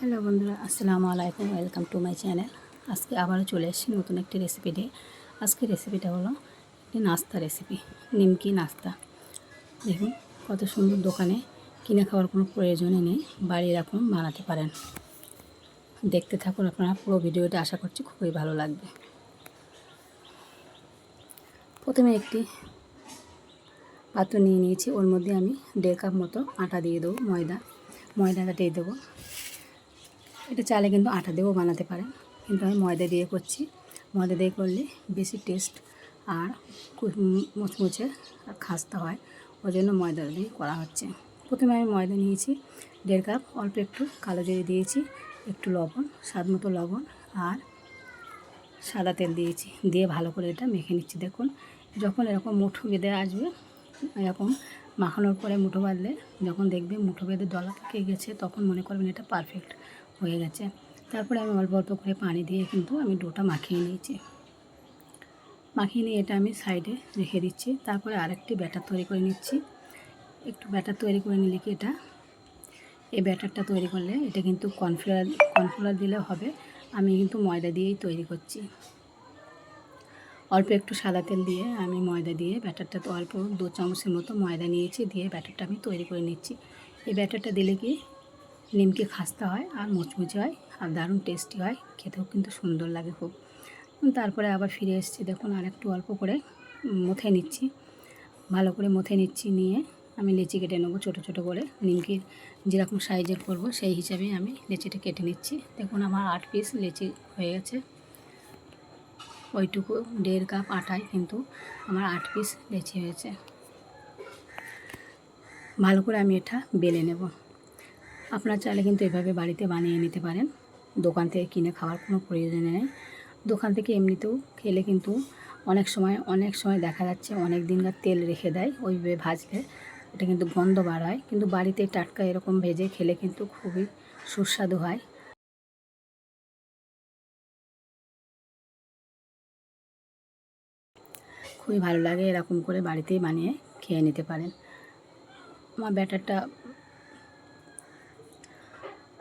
Hello বন্ধুরা, আসসালামু আলাইকুম। Welcome to my channel. আজকে আবারও চলে এসেছি নতুন একটি রেসিপি দিয়ে। আজকে রেসিপিটা হলো একটি নাস্তা রেসিপি, নিমকি নাস্তা। দেখুন কত সুন্দর, দোকানে কিনে খাওয়ার কোনো প্রয়োজনই নেই, বাড়ি এরকম বানাতে পারেন। দেখতে থাকুন আপনারা পুরো ভিডিওটা, আশা করছি খুবই ভালো লাগবে। প্রথমে একটি পাত্র নিয়ে নিয়েছি, ওর মধ্যে আমি 1.5 কাপ মতো আটা দিয়ে দেবো, ময়দাটা দিয়ে দেবো। এটা চাইলে কিন্তু আটা দিয়েও বানাতে পারেন, কিন্তু আমি ময়দা দিয়ে করছি। ময়দা দিয়ে করলে বেশি টেস্ট আর মুচমুচে আর খাস্তা হয়, ওই জন্য ময়দা দিয়ে করা হচ্ছে। প্রথমে আমি ময়দা নিয়েছি 1.5 কাপ, অল্প একটু কালো জিরে দিয়েছি, একটু লবণ, স্বাদ মতো লবণ আর সাদা তেল দিয়েছি, দিয়ে ভালো করে এটা মেখে নিচ্ছি। দেখুন যখন এরকম মুঠো বেঁধে আসবে, এরকম মাখানোর পরে মুঠো বাঁধলে যখন দেখবে মুঠো বেঁধে দলা পেকে গেছে, তখন মনে করবেন এটা পারফেক্ট হয়ে গেছে। তারপরে আমি অল্প অল্প করে পানি দিয়ে কিন্তু আমি ডোটা মাখিয়ে নিয়েছি। মাখিয়ে নিয়ে এটা আমি সাইডে রেখে দিচ্ছি। তারপরে আরেকটি ব্যাটার তৈরি করে নিচ্ছি। একটু ব্যাটার তৈরি করে নিলে কি এটা, এই ব্যাটারটা তৈরি করলে এটা কিন্তু কর্নফ্লাওয়ার দিলে হবে। আমি কিন্তু ময়দা দিয়েই তৈরি করছি। অল্প একটু সাদা তেল দিয়ে আমি ময়দা দিয়ে ব্যাটারটা, তো অল্প 2 চামচের মতো ময়দা নিয়েছি, দিয়ে ব্যাটারটা আমি তৈরি করে নিচ্ছি। এই ব্যাটারটা দিলে কি নিমকি খাস্তা হয় আর মুচমুচে হয় আর দারুণ টেস্টি হয়, খেতেও কিন্তু সুন্দর লাগে খুব। তারপরে আবার ফিরে এসেছি, দেখুন আর একটু অল্প করে মুথে নিচ্ছি, ভালো করে মুথে নিচ্ছি। নিয়ে আমি লেচি কেটে নেবো ছোটো ছোটো করে, নিমকির যেরকম সাইজের করব সেই হিসাবে আমি লেচিটা কেটে নিচ্ছি। দেখুন আমার 8 পিস লেচি হয়ে গেছে। ওইটুকু 1.5 কাপ আটায় কিন্তু আমার 8 পিস লেচি হয়েছে। ভালো করে আমি এটা বেলে নেব। আপনারা চাইলে কিন্তু এভাবে বাড়িতে বানিয়ে নিতে পারেন, দোকান থেকে কিনে খাওয়ার কোনো প্রয়োজন নেই। দোকান থেকে এমনিতেও খেলে কিন্তু অনেক সময় দেখা যাচ্ছে অনেক দিনকার তেল রেখে দেয়, ওইভাবে ভাজলে এটা কিন্তু গন্ধ বার হয়। কিন্তু বাড়িতে টাটকা এরকম ভেজে খেলে কিন্তু খুবই সুস্বাদু হয়, খুবই ভালো লাগে। এরকম করে বাড়িতেই বানিয়ে খেয়ে নিতে পারেন।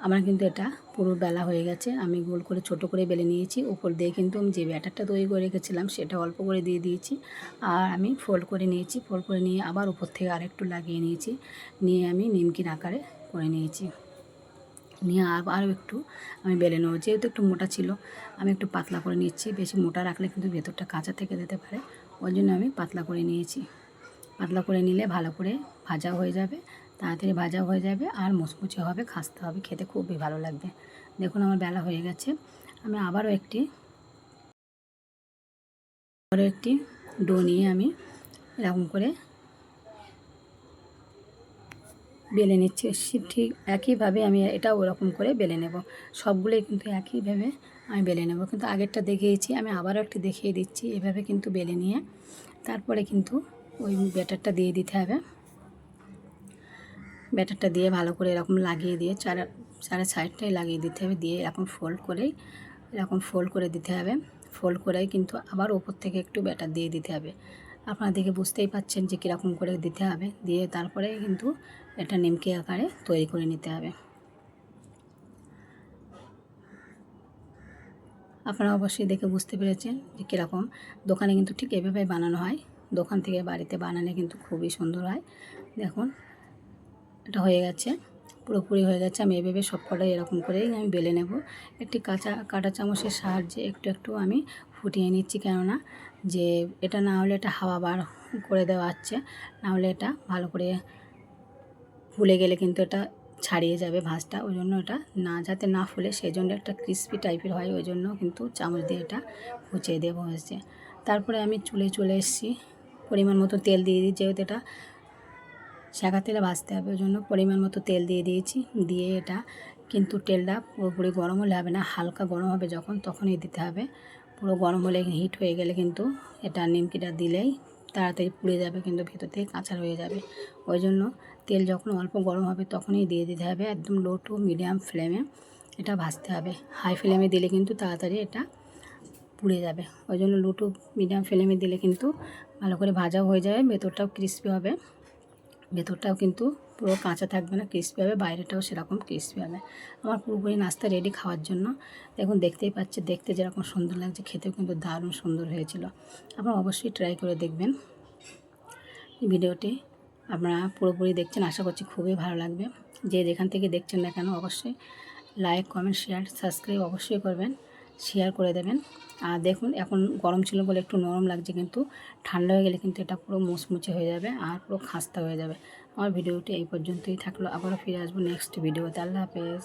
আমার কিন্তু এটা পুরো বেলা হয়ে গেছে। আমি গোল করে ছোট করে বেলে নিয়েছি। উপর দিয়ে কিন্তু আমি যে ব্যাটারটা তৈরি করে রেখেছিলাম সেটা অল্প করে দিয়ে দিয়েছি, আর আমি ফোল্ড করে নিয়েছি। ফোল্ড করে নিয়ে আবার উপর থেকে আরেকটু লাগিয়ে নিয়েছি, নিয়ে আমি নিমকির আকারে করে নিয়েছি। নিয়ে আরও একটু আমি বেলে নেবো। যেহেতু একটু মোটা ছিল, আমি একটু পাতলা করে নিচ্ছি। বেশি মোটা রাখলে কিন্তু ভেতরটা কাঁচা থেকে যেতে পারে, ওই জন্য আমি পাতলা করে নিয়েছি। পাতলা করে নিলে ভালো করে ভাজা হয়ে যাবে, তাড়াতাড়ি ভাজা হয়ে যাবে আর মুচমুচে হবে, খাস্তে হবে, খেতে খুবই ভালো লাগবে। দেখুন আমার বেলা হয়ে গেছে। আমি আবারও একটি ডো নিয়ে আমি এরকম করে বেলে নিচ্ছি। ঠিক একইভাবে আমি এটাও ওরকম করে বেলে নেব। সবগুলোই কিন্তু একইভাবে আমি বেলে নেব, কিন্তু আগেরটা দেখিয়েছি, আমি আবারও একটি দেখিয়ে দিচ্ছি। এভাবে কিন্তু বেলে নিয়ে তারপরে কিন্তু ওই ব্যাটারটা দিয়ে দিতে হবে। ব্যাটারটা দিয়ে ভালো করে এরকম লাগিয়ে দিয়ে চারে সাইডটাই লাগিয়ে দিতে হবে, দিয়ে এরকম ফোল্ড করে দিতে হবে। ফোল্ড করেই কিন্তু আবার ওপর থেকে একটু ব্যাটার দিয়ে দিতে হবে। আপনারা দেখে বুঝতেই পাচ্ছেন যে কীরকম করে দিতে হবে। দিয়ে তারপরে কিন্তু এটা নিমকি আকারে তৈরি করে নিতে হবে। আপনারা অবশ্যই দেখে বুঝতে পেরেছেন যে কীরকম। দোকানে কিন্তু ঠিক এভাবেই বানানো হয়, দোকান থেকে বাড়িতে বানালে কিন্তু খুবই সুন্দর হয়। দেখুন এটা হয়ে গেছে, পুরোপুরি হয়ে গেছে। আমি এভাবে সবকটাই এরকম করেই আমি বেলে নেব। একটি কাঁটা চামচের সাহায্যে একটু একটু আমি ফুটিয়ে নিচ্ছি, কেননা যে এটা না হলে এটা হাওয়া বার করে দেওয়া হচ্ছে, না হলে এটা ভালো করে ফুলে গেলে কিন্তু এটা ছাড়িয়ে যাবে ভাঁজটা। ওই জন্য এটা যাতে না ফুলে, সেই জন্য একটা ক্রিস্পি টাইপের হয়, ওই জন্য কিন্তু চামচ দিয়ে এটা কুচিয়ে দেওয়া হয়েছে। তারপরে আমি চলে এসেছি, পরিমাণ মতো তেল দিয়ে দিই। যেহেতু এটা শাঁখা তেলে ভাজতে হবে, ওই জন্য পরিমাণ মতো তেল দিয়ে দিয়েছি। দিয়ে এটা কিন্তু তেলটা পুরোপুরি গরম হলে হবে না, হালকা গরম হবে যখন, তখনই দিতে হবে। পুরো গরম হলে, হিট হয়ে গেলে কিন্তু এটা নিমকিটা দিলেই তাড়াতাড়ি পুড়ে যাবে, কিন্তু ভেতর থেকে কাঁচা রয়ে যাবে। ওই জন্য তেল যখন অল্প গরম হবে তখনই দিয়ে দিতে হবে। একদম লো টু মিডিয়াম ফ্লেমে এটা ভাজতে হবে। হাই ফ্লেমে দিলে কিন্তু তাড়াতাড়ি এটা পুড়ে যাবে, ওই জন্য লো টু মিডিয়াম ফ্লেমে দিলে কিন্তু ভালো করে ভাজাও হয়ে যাবে, ভেতরটাও ক্রিস্পি হবে, ভেতরটাও কিন্তু পুরো কাঁচা থাকবে না, ক্রিস্পি হবে, বাইরেটাও সেরকম ক্রিস্পি হবে। আমার পুরোপুরি নাস্তা রেডি খাওয়ার জন্য। দেখুন দেখতেই পাচ্ছে, দেখতে যেরকম সুন্দর লাগছে, খেতেও কিন্তু দারুণ সুন্দর হয়েছিল। আপনারা অবশ্যই ট্রাই করে দেখবেন। ভিডিওটি আপনারা পুরোপুরি দেখছেন, আশা করছি খুবই ভালো লাগবে। যে যেখান থেকে দেখছেন না কেন অবশ্যই লাইক, কমেন্ট, শেয়ার, সাবস্ক্রাইব অবশ্যই করবেন, শেয়ার করে দেবেন। আর দেখুন এখন গরম ছিল বলে একটু নরম লাগছে, কিন্তু ঠান্ডা হয়ে গেলে কিন্তু এটা পুরো মুচমুচে হয়ে যাবে আর পুরো খাস্তা হয়ে যাবে। আমার ভিডিওটি এই পর্যন্তই থাকলো, আবারও ফিরে আসবো নেক্সট ভিডিওতে। আল্লাহ হাফেজ।